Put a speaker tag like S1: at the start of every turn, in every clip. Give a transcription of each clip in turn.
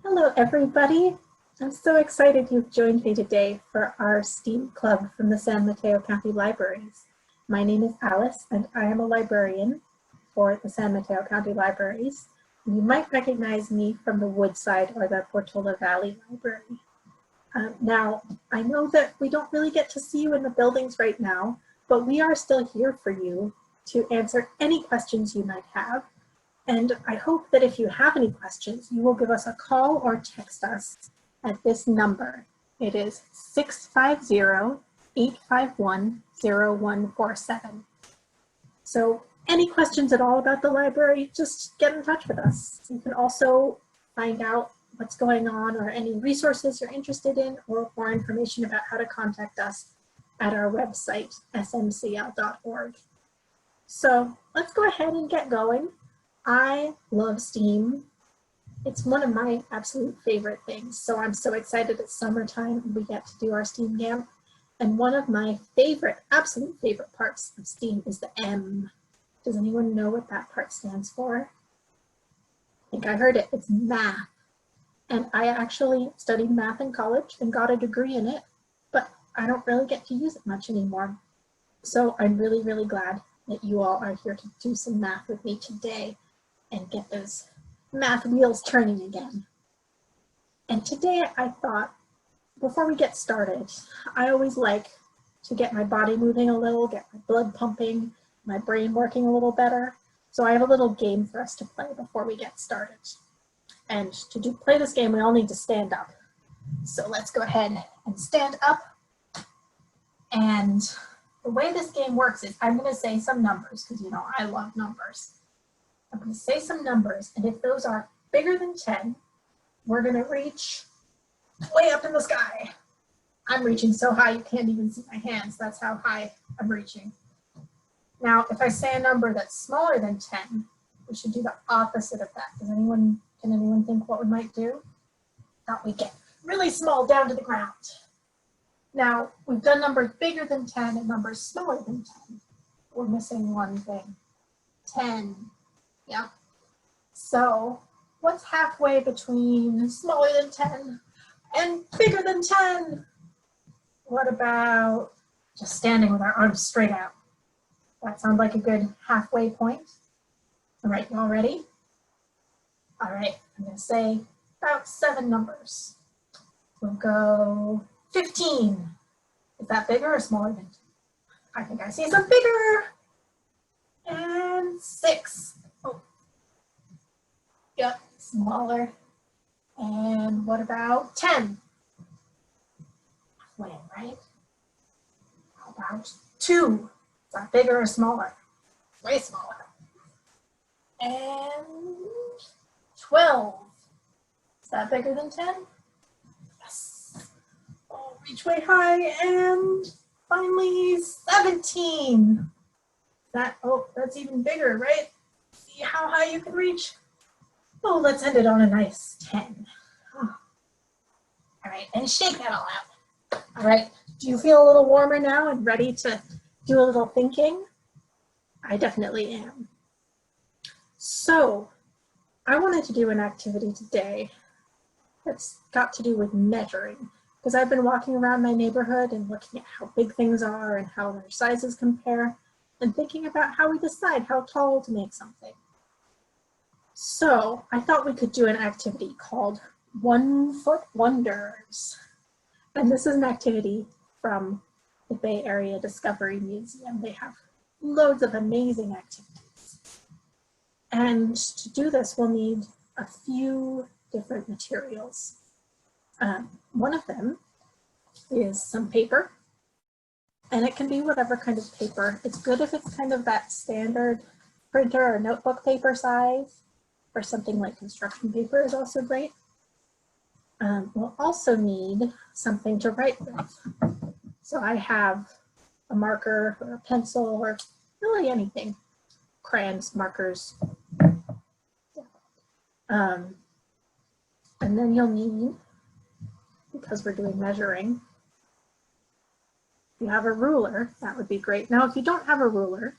S1: Hello, everybody. I'm so excited you've joined me today for our STEAM Club from the San Mateo County Libraries. My name is Alice, and I am a librarian for the San Mateo County Libraries. You might recognize me from the Woodside or the Portola Valley Library. Now, I know that we don't really get to see you in the buildings right now, but we are still here for you to answer any questions you might have. And I hope that if you have any questions, you will give us a call or text us at this number. It is 650-851-0147. So any questions at all about the library, just get in touch with us. You can also find out what's going on or any resources you're interested in or more information about how to contact us at our website, smcl.org. So let's go ahead and get going. I love STEAM. It's one of my absolute favorite things. So I'm so excited it's summertime. We get to do our STEAM camp. And one of my absolute favorite parts of STEAM is the M. Does anyone know what that part stands for? I think I heard it. It's math. And I actually studied math in college and got a degree in it, but I don't really get to use it much anymore. So I'm really, really glad that you all are here to do some math with me today and get those math wheels turning again. And today I thought, before we get started, I always like to get my body moving a little, get my blood pumping, my brain working a little better. So I have a little game for us to play before we get started. And to play this game, we all need to stand up. So let's go ahead and stand up. And the way this game works is I'm going to say some numbers because, you know, I love numbers. I'm going to say some numbers, and if those are bigger than 10, we're going to reach way up in the sky. I'm reaching so high you can't even see my hands. That's how high I'm reaching. Now, if I say a number that's smaller than 10, we should do the opposite of that. Can anyone think what we might do? Thought we get really small down to the ground. Now, we've done numbers bigger than 10 and numbers smaller than 10. We're missing one thing, 10. Yeah. So what's halfway between smaller than 10 and bigger than 10? What about just standing with our arms straight out? That sounds like a good halfway point. All right, you all ready? All right, I'm going to say about 7 numbers. We'll go 15. Is that bigger or smaller than 10? I think I see some bigger. And 6. Oh. Yep, smaller. And what about 10? Halfway, right? How about 2? Is that bigger or smaller? Way smaller. And 12. Is that bigger than 10? Yes. Oh, reach way high. And finally 17. That's even bigger, right? See how high you can reach? Oh, let's end it on a nice 10. Oh. All right, and shake that all out. All right, do you feel a little warmer now and ready to do a little thinking? I definitely am. So I wanted to do an activity today that's got to do with measuring, because I've been walking around my neighborhood and looking at how big things are and how their sizes compare and thinking about how we decide how tall to make something. So I thought we could do an activity called 1 Foot Wonders. And this is an activity from the Bay Area Discovery Museum. They have loads of amazing activities. And to do this, we'll need a few different materials. One of them is some paper, and it can be whatever kind of paper. It's good if it's kind of that standard printer or notebook paper size, or something like construction paper is also great. We'll also need something to write with. So I have a marker or a pencil or really anything, crayons, markers. And then you'll need, because we're doing measuring, if you have a ruler, that would be great. Now, if you don't have a ruler,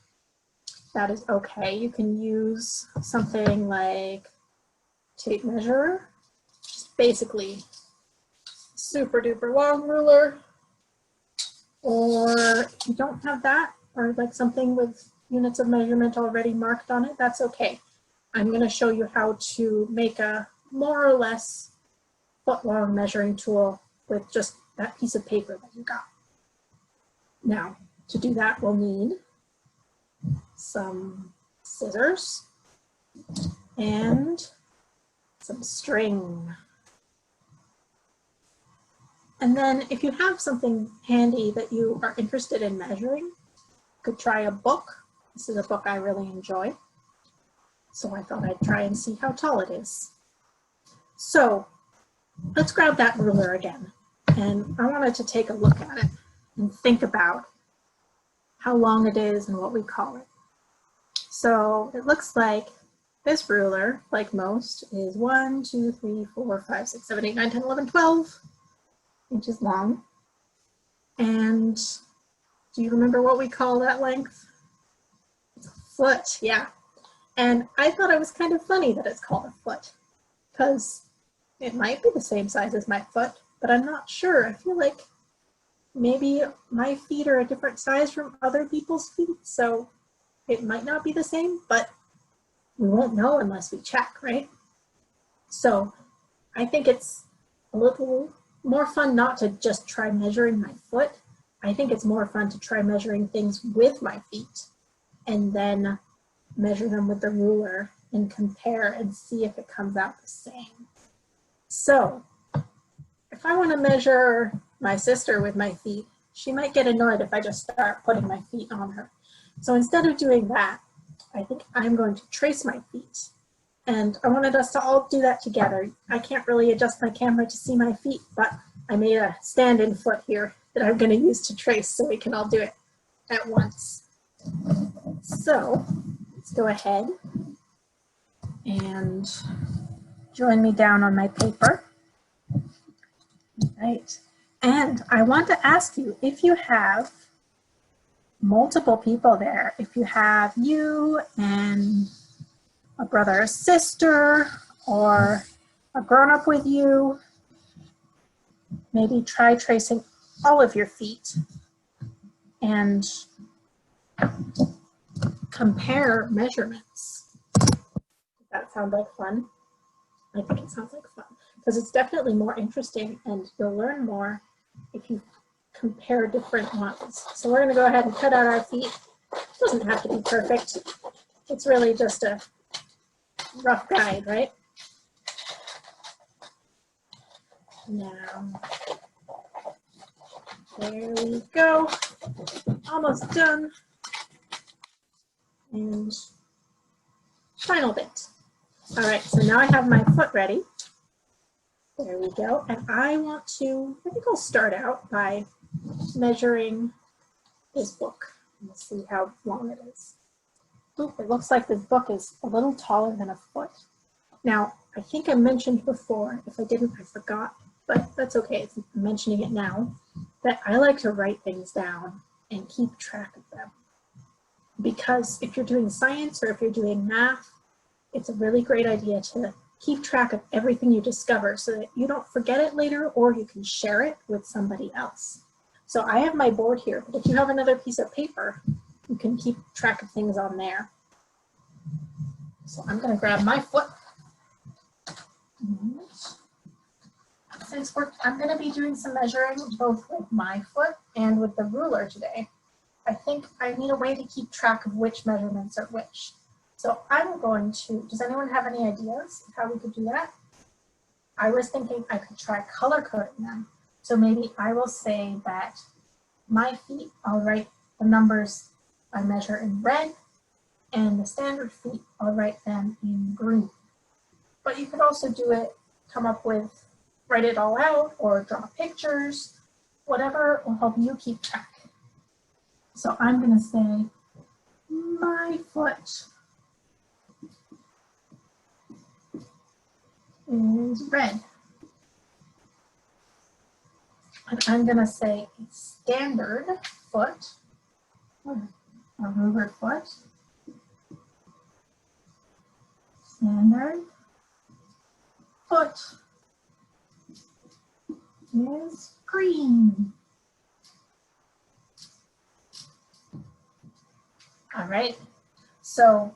S1: that is okay. You can use something like tape measure, basically super duper long ruler, or if you don't have that, or like something with units of measurement already marked on it, that's okay. I'm going to show you how to make a more or less foot-long measuring tool with just that piece of paper that you got. Now, to do that, we'll need some scissors and some string. And then if you have something handy that you are interested in measuring, you could try a book. This is a book I really enjoy. So I thought I'd try and see how tall it is. So let's grab that ruler again. And I wanted to take a look at it and think about how long it is and what we call it. So it looks like this ruler, like most, is 1, 2, 3, 4, 5, 6, 7, 8, 9, 10, 11, 12 inches long. And do you remember what we call that length? It's a foot, yeah. And I thought it was kind of funny that it's called a foot, because it might be the same size as my foot, but I'm not sure. I feel like maybe my feet are a different size from other people's feet, so it might not be the same, but we won't know unless we check, right? So I think it's a little more fun not to just try measuring my foot. I think it's more fun to try measuring things with my feet and then measure them with the ruler and compare and see if it comes out the same. So if I want to measure my sister with my feet, she might get annoyed if I just start putting my feet on her. So instead of doing that, I think I'm going to trace my feet. And I wanted us to all do that together. I can't really adjust my camera to see my feet, but I made a stand-in foot here that I'm going to use to trace so we can all do it at once. So let's go ahead and join me down on my paper. Right. And I want to ask you, if you have multiple people there, if you have you and a brother or sister or a grown-up with you, maybe try tracing all of your feet and compare measurements. Does that sound like fun? I think it sounds like fun because it's definitely more interesting and you'll learn more if you compare different ones. So we're going to go ahead and cut out our feet. It doesn't have to be perfect. It's really just a rough guide, right? Now, there we go. Almost done. And final bit. All right, so now I have my foot ready. There we go. And I think I'll start out by measuring this book. Let's see how long it is. Ooh, it looks like this book is a little taller than a foot. Now, I think I mentioned before, if I didn't, I forgot, but that's okay, I'm mentioning it now, that I like to write things down and keep track of them. Because if you're doing science or if you're doing math, it's a really great idea to keep track of everything you discover so that you don't forget it later or you can share it with somebody else. So I have my board here, but if you have another piece of paper, you can keep track of things on there. So I'm going to grab my foot. Since I'm going to be doing some measuring both with my foot and with the ruler today, I think I need a way to keep track of which measurements are which. So I'm going to, does anyone have any ideas of how we could do that? I was thinking I could try color coding them. So maybe I will say that my feet, I'll write the numbers I measure in red, and the standard feet, I'll write them in green. But you could also do it, come up with, write it all out, or draw pictures, whatever will help you keep track. So I'm going to say my foot is red. And I'm going to say a standard foot, a ruler foot, standard foot is green. All right, so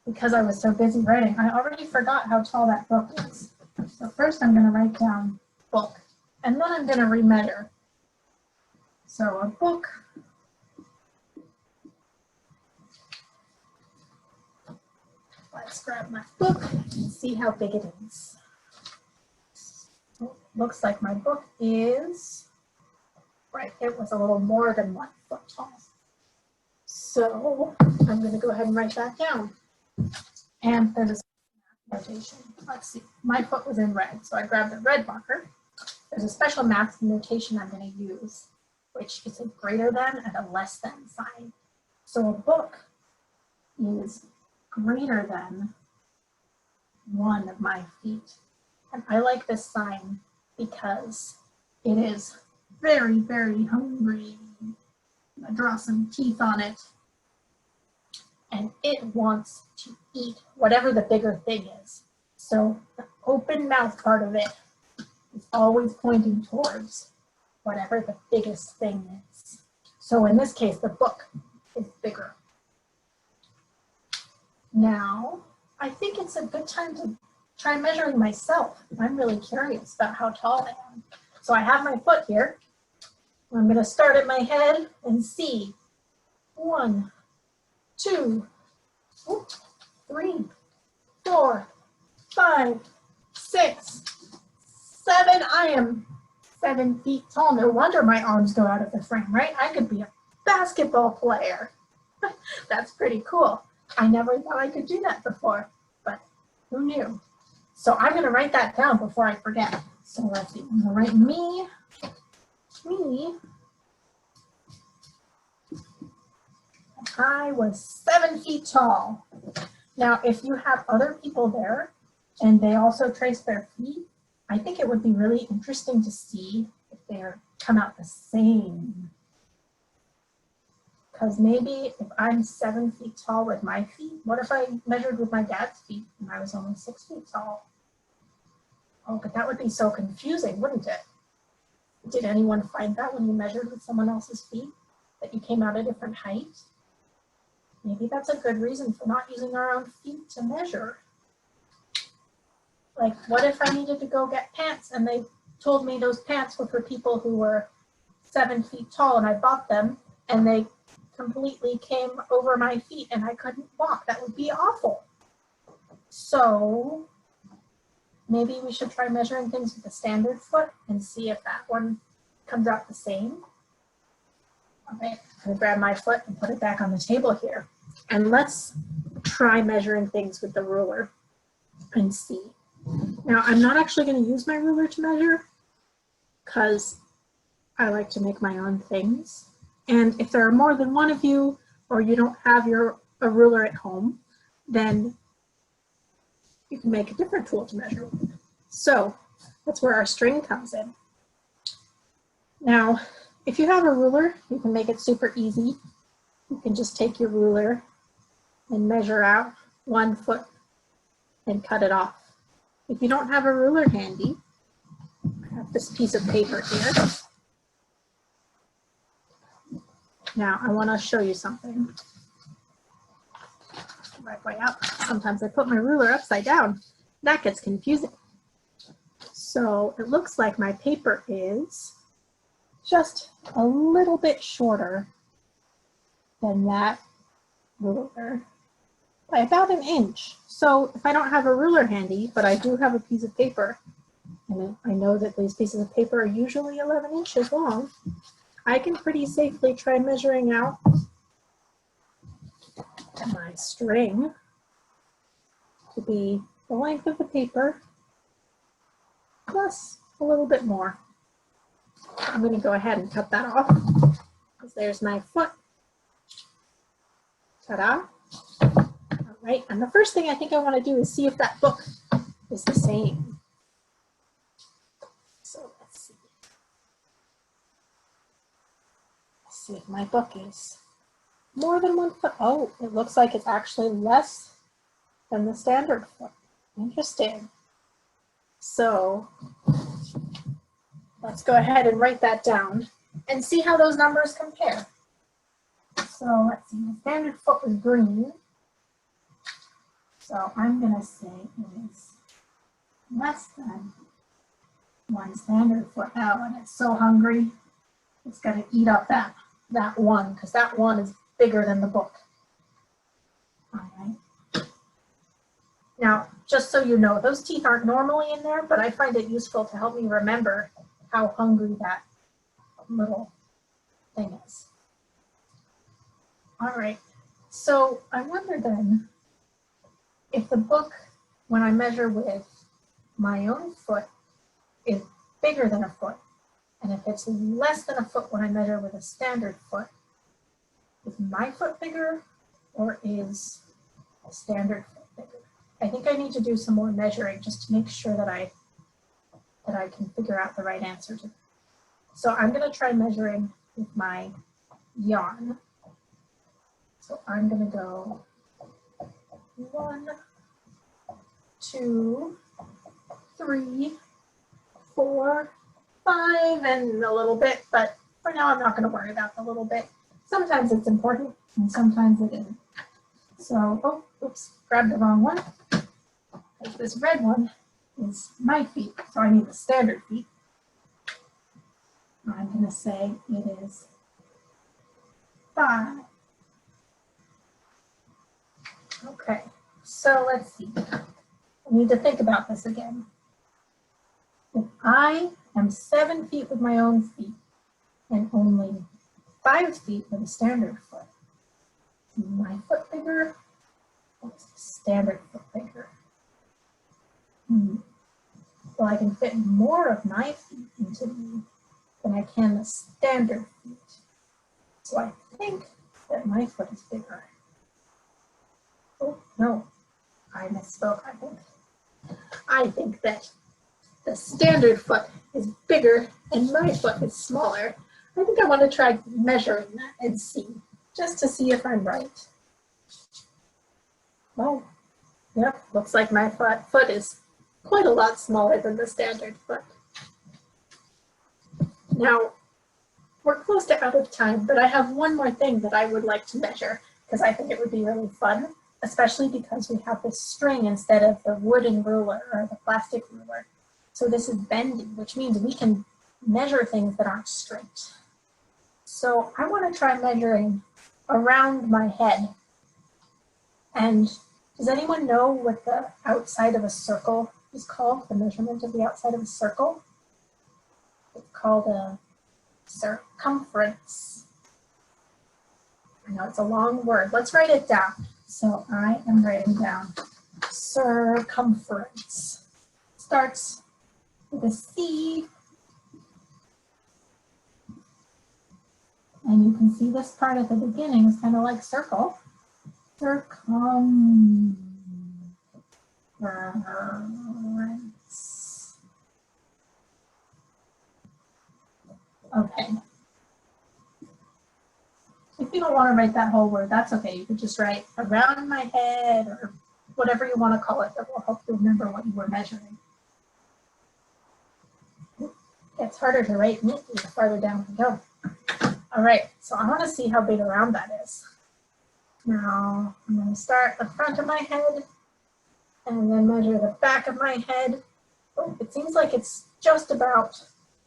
S1: because I was so busy writing, I already forgot how tall that book is. So first I'm going to write down book, and then I'm going to remeasure. So a book, let's grab my book and see how big it is. Looks like my book is, right, it was a little more than 1 foot tall. So I'm going to go ahead and write that down. And there's a notation. Let's see, my foot was in red, so I grabbed a red marker. There's a special math notation I'm going to use, which is a greater than and a less than sign. So a book is greater than 1 of my feet. And I like this sign because it is very, very hungry. I draw some teeth on it. And it wants to eat whatever the bigger thing is. So the open mouth part of it is always pointing towards whatever the biggest thing is. So in this case, the book is bigger. Now, I think it's a good time to try measuring myself. I'm really curious about how tall I am. So I have my foot here. I'm going to start at my head and see 1, 2, 3, 4, 5, 6, 7. I am 7 feet tall. No wonder my arms go out of the frame, right? I could be a basketball player. That's pretty cool. I never thought I could do that before, but who knew? So I'm going to write that down before I forget. So let's see. I'm going to write me. I was 7 feet tall. Now, if you have other people there and they also trace their feet, I think it would be really interesting to see if they come out the same. Because maybe if I'm 7 feet tall with my feet, what if I measured with my dad's feet and I was only 6 feet tall? Oh, but that would be so confusing, wouldn't it? Did anyone find that when you measured with someone else's feet, that you came out a different height? Maybe that's a good reason for not using our own feet to measure. Like, what if I needed to go get pants and they told me those pants were for people who were 7 feet tall and I bought them and they completely came over my feet and I couldn't walk? That would be awful. So maybe we should try measuring things with the standard foot and see if that one comes out the same. All right, I'm gonna grab my foot and put it back on the table here. And let's try measuring things with the ruler and see. Now, I'm not actually gonna use my ruler to measure because I like to make my own things. And if there are more than one of you, or you don't have a ruler at home, then you can make a different tool to measure with. So that's where our string comes in. Now, if you have a ruler, you can make it super easy. You can just take your ruler and measure out 1 foot and cut it off. If you don't have a ruler handy, I have this piece of paper here. Now, I want to show you something. Right way up. Sometimes I put my ruler upside down. That gets confusing. So it looks like my paper is just a little bit shorter than that ruler by about 1 inch. So if I don't have a ruler handy, but I do have a piece of paper, and I know that these pieces of paper are usually 11 inches long, I can pretty safely try measuring out my string to be the length of the paper plus a little bit more. I'm going to go ahead and cut that off because there's my foot. Ta-da. All right, and the first thing I think I want to do is see if that book is the same. So let's see. Let's see if my book is more than 1 foot. Oh, it looks like it's actually less than the standard foot. Interesting. So let's go ahead and write that down and see how those numbers compare. So let's see, the standard foot was green. So I'm going to say it is less than 1 standard foot now, and it's so hungry, it's got to eat up that one, because that one is bigger than the book. All right. Now, just so you know, those teeth aren't normally in there, but I find it useful to help me remember how hungry that little thing is. All right, so I wonder then, if the book, when I measure with my own foot, is bigger than a foot, and if it's less than a foot when I measure with a standard foot, is my foot bigger or is a standard foot bigger? I think I need to do some more measuring just to make sure that I can figure out the right answer to. So I'm going to try measuring with my yarn. So I'm going to go 1, 2, 3, 4, 5, and a little bit, but for now I'm not going to worry about the little bit. Sometimes it's important and sometimes it isn't. So, oh, oops, grabbed the wrong one. This red one is my feet, so I need the standard feet. I'm going to say it is 5. Okay, so let's see. I need to think about this again. If I am 7 feet with my own feet and only 5 feet with a standard foot, is my foot bigger or is the standard foot bigger? Well, I can fit more of my feet into me than I can the standard feet. So I think that my foot is bigger. Oh, no, I misspoke, I think that the standard foot is bigger and my foot is smaller. I think I want to try measuring that and see, just to see if I'm right. Oh, yep, looks like my foot is quite a lot smaller than the standard foot. Now, we're close to out of time, but I have one more thing that I would like to measure because I think it would be really fun, especially because we have this string instead of the wooden ruler or the plastic ruler. So this is bendy, which means we can measure things that aren't straight. So I want to try measuring around my head. And does anyone know what the outside of a circle is called? The measurement of the outside of a circle? It's called a circumference. I know it's a long word. Let's write it down. So I am writing down circumference. Starts with a C. And you can see this part at the beginning is kind of like circle. Circumference. Okay. If you don't want to write that whole word, that's okay. You could just write around my head or whatever you want to call it that will help you remember what you were measuring. It's harder to write neatly the farther down we go. All right, so I want to see how big around that is. Now, I'm going to start the front of my head and then measure the back of my head. Oh, it seems like it's just about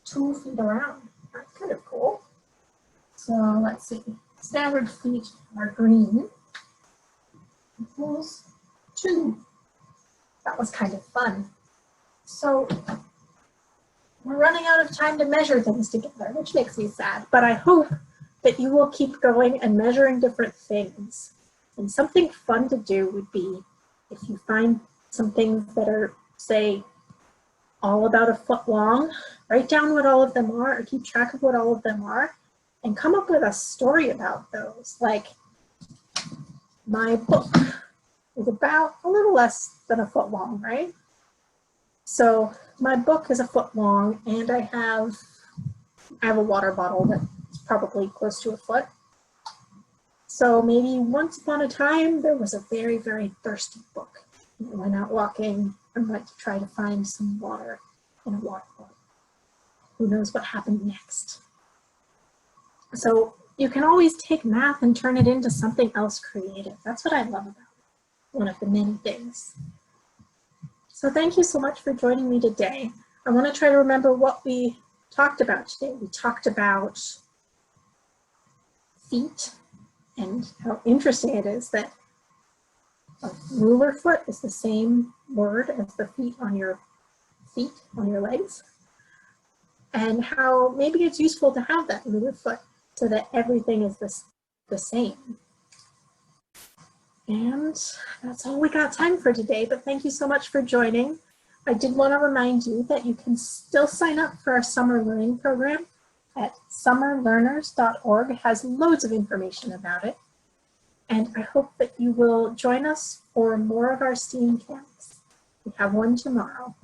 S1: 2 feet around. That's kind of cool. So let's see. Standard feet are green. Equals 2. That was kind of fun. So we're running out of time to measure things together, which makes me sad, but I hope that you will keep going and measuring different things. And something fun to do would be if you find some things that are, say, all about a foot long, write down what all of them are or keep track of what all of them are and come up with a story about those. Like my book is about a little less than a foot long, right? So my book is a foot long and I have a water bottle that's probably close to a foot. So maybe once upon a time, there was a very, very thirsty book. I went out walking and went to try to find some water in a water bottle. Who knows what happened next? So you can always take math and turn it into something else creative. That's what I love about it, one of the many things. So thank you so much for joining me today. I want to try to remember what we talked about today. We talked about feet and how interesting it is that a ruler foot is the same word as the feet, on your legs. And how maybe it's useful to have that ruler foot so that everything is the same. And that's all we got time for today, but thank you so much for joining. I did want to remind you that you can still sign up for our summer learning program at summerlearners.org. It has loads of information about it. And I hope that you will join us for more of our STEAM camps. We have one tomorrow.